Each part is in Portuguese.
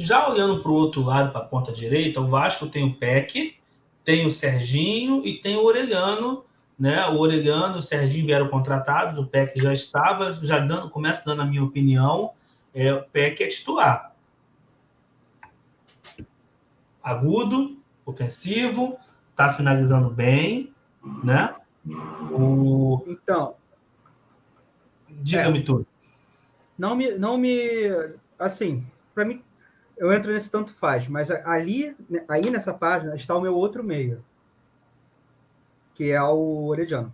já olhando para o outro lado, para a ponta direita, o Vasco tem o Peck, tem o Serginho e tem o Orelhano, né? O Orelhano e o Serginho vieram contratados, o Peck já estava, começa dando a minha opinião, o Peck é titular. Agudo, ofensivo, está finalizando bem, né? Então, diga-me tudo. Não me, assim, para mim, eu entro nesse tanto faz, mas aí nessa página está o meu outro meia, que é o Orediano.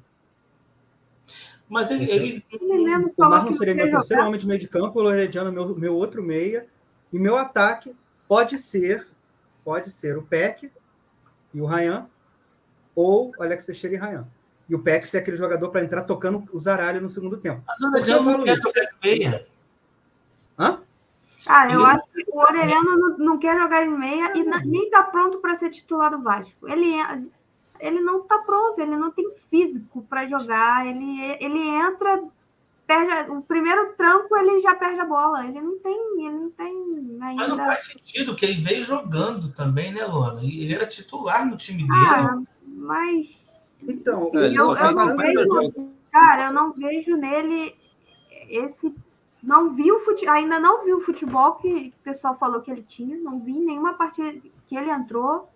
Mas ele mesmo falou que não seria meu terceiro homem de meio de campo, o Orediano meu outro meia, e meu ataque pode ser o Peck e o Ryan, ou o Alex Teixeira e Ryan. E o Peck ser aquele jogador para entrar tocando o zaralho no segundo tempo. Mas o Orediano não quer jogar de meia. Hã? Eu acho que o Orelhano não quer jogar de meia e nem está pronto para ser titular do Vasco. Ele não está pronto, ele não tem físico para jogar. Ele entra, perde o primeiro tranco, ele já perde a bola. Ele não tem ainda. Mas não faz sentido que ele veio jogando também, né, Luana? Ele era titular no time dele. Mas então, eu não vejo nele esse. Ainda não vi o futebol que o pessoal falou que ele tinha, não vi nenhuma partida que ele entrou,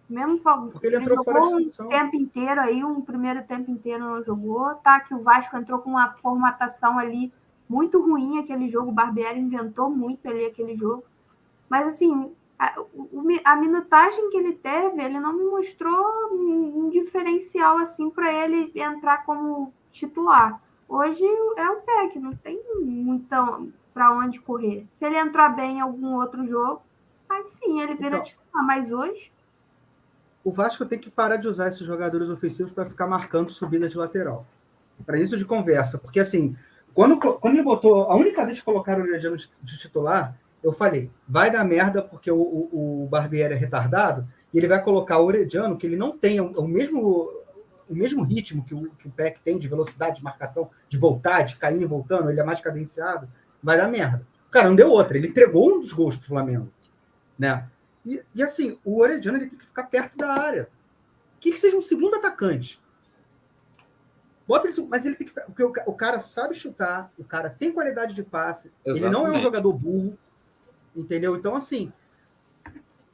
mesmo porque ele entrou jogou um tempo inteiro aí, um primeiro tempo inteiro não jogou, tá? Que o Vasco entrou com uma formatação ali muito ruim, aquele jogo, o Barbieri inventou muito ali aquele jogo, mas assim, a minutagem que ele teve, ele não me mostrou um diferencial assim para ele entrar como titular. Hoje é o Peck, não tem muito para onde correr. Se ele entrar bem em algum outro jogo, aí sim, ele vira titular. Mas hoje... O Vasco tem que parar de usar esses jogadores ofensivos para ficar marcando subida de lateral. Para isso de conversa. Porque, assim, quando ele botou... A única vez que colocaram o Orediano de titular, eu falei, vai dar merda porque o Barbieri é retardado e ele vai colocar o Orediano, que ele não tem o mesmo ritmo que o Peck tem de velocidade, de marcação, de voltar, de ficar indo e voltando, ele é mais cadenciado, vai dar merda. Cara, não deu outra, ele entregou um dos gols pro Flamengo, né? E assim, o Orediano ele tem que ficar perto da área. Que seja um segundo atacante. Bota ele, mas ele tem que... Porque o cara sabe chutar, o cara tem qualidade de passe, Exatamente. Ele não é um jogador burro, entendeu? Então, assim,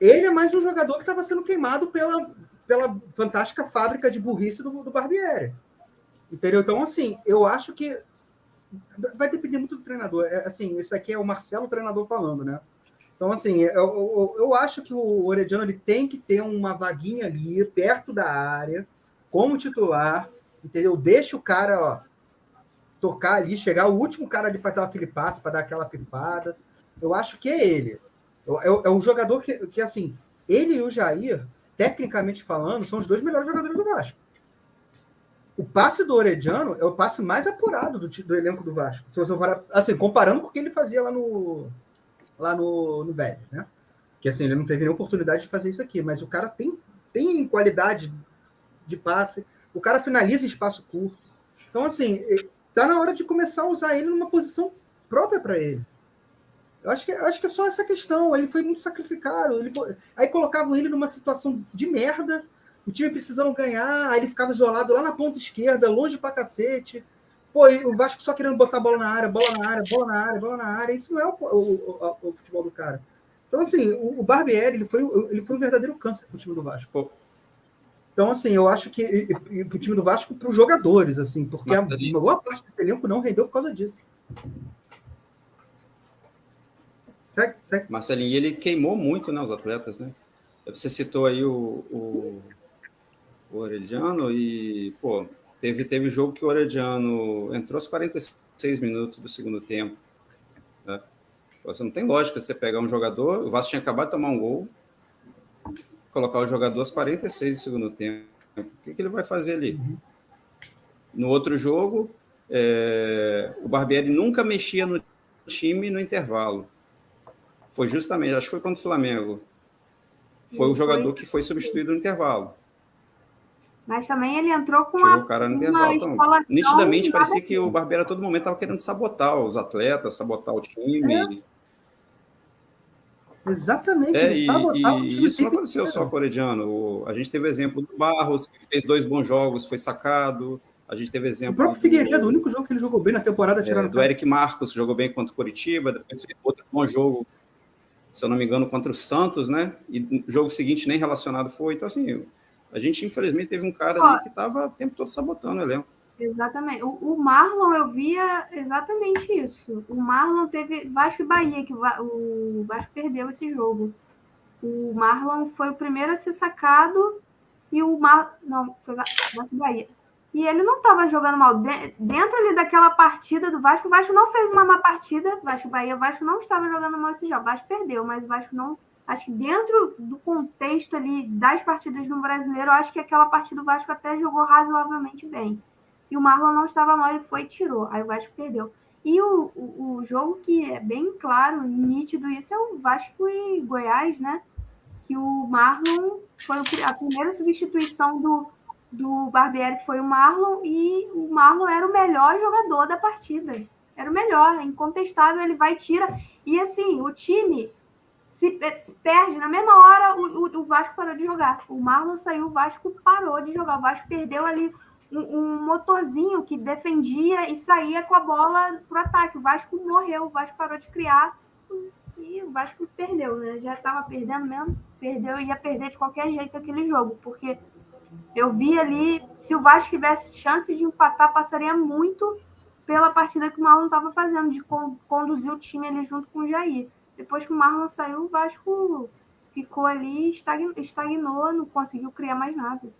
ele é mais um jogador que estava sendo queimado pela fantástica fábrica de burrice do Barbieri. Entendeu? Então, assim, eu acho que vai depender muito do treinador. Assim, isso aqui é o Marcelo, o treinador, falando, né? Então, assim, eu acho que o Orediano ele tem que ter uma vaguinha ali, perto da área, como titular, entendeu? Deixa o cara tocar ali, chegar o último cara ali para dar aquele passe, para dar aquela pifada. Eu acho que é ele. É o jogador que, assim, ele e o Jair, tecnicamente falando, são os dois melhores jogadores do Vasco. O passe do Orediano é o passe mais apurado do elenco do Vasco. Se você for, assim, comparando com o que ele fazia lá no Vélez, né? Que assim, ele não teve nenhuma oportunidade de fazer isso aqui, mas o cara tem qualidade de passe, o cara finaliza em espaço curto. Então, assim, tá na hora de começar a usar ele numa posição própria para ele. Eu acho que é só essa questão. Ele foi muito sacrificado. Aí colocavam ele numa situação de merda, o time precisando ganhar, aí ele ficava isolado lá na ponta esquerda, longe pra cacete. Pô, o Vasco só querendo botar bola na área, bola na área, bola na área, bola na área. Isso não é o futebol do cara. Então, assim, o Barbieri, ele foi um verdadeiro câncer pro time do Vasco. Então, assim, eu acho que pro time do Vasco, pros jogadores, assim, porque a boa parte desse elenco não rendeu por causa disso. Marcelinho, ele queimou muito, né, os atletas, né? Você citou aí o Orediano e, pô, teve jogo que o Orediano entrou aos 46 minutos do segundo tempo. Né? Você não tem lógica você pegar um jogador, o Vasco tinha acabado de tomar um gol, colocar o jogador aos 46 do segundo tempo. O que ele vai fazer ali? No outro jogo, o Barbieri nunca mexia no time no intervalo. Foi justamente, acho que foi contra o Flamengo. Foi o jogador que foi substituído no intervalo. Mas também ele entrou com o cara no intervalo. Então, nitidamente, parecia que o Barbieri a todo momento estava querendo sabotar os atletas, sabotar o time. Exatamente, ele sabotava o time. Isso não aconteceu só com o Orediano. A gente teve o exemplo do Barros, que fez 2 bons jogos, foi sacado. A gente teve exemplo. O próprio Figueiredo, o único jogo que ele jogou bem na temporada, tirando do Eric Marcos, jogou bem contra o Coritiba, depois fez outro bom jogo, se eu não me engano, contra o Santos, né? E no jogo seguinte nem relacionado foi. Então, assim, a gente infelizmente teve um cara ali que estava o tempo todo sabotando o elenco. Exatamente. O Marlon, eu via exatamente isso. O Marlon teve Vasco e Bahia, que o Vasco perdeu esse jogo. O Marlon foi o primeiro a ser sacado e o não, foi Vasco e Bahia. E ele não estava jogando mal. Dentro ali daquela partida do Vasco, o Vasco não fez uma má partida. Vasco e Bahia, o Vasco não estava jogando mal esse jogo. O Vasco perdeu, mas o Vasco não... Acho que dentro do contexto ali das partidas no Brasileiro, eu acho que aquela partida do Vasco até jogou razoavelmente bem. E o Marlon não estava mal, ele foi e tirou. Aí o Vasco perdeu. E o jogo que é bem claro, nítido isso, é o Vasco e Goiás, né? Que o Marlon foi a primeira substituição do Barbieri, foi o Marlon, e o Marlon era o melhor jogador da partida. Era o melhor, é incontestável, ele vai e tira. E assim, o time se perde. Na mesma hora, o Vasco parou de jogar. O Marlon saiu, o Vasco parou de jogar. O Vasco perdeu ali um motorzinho que defendia e saía com a bola pro ataque. O Vasco morreu, o Vasco parou de criar e o Vasco perdeu, né? Já estava perdendo mesmo, perdeu e ia perder de qualquer jeito aquele jogo, porque eu vi ali, se o Vasco tivesse chance de empatar, passaria muito pela partida que o Marlon estava fazendo, de conduzir o time ali junto com o Jair. Depois que o Marlon saiu, o Vasco ficou ali, estagnou, não conseguiu criar mais nada.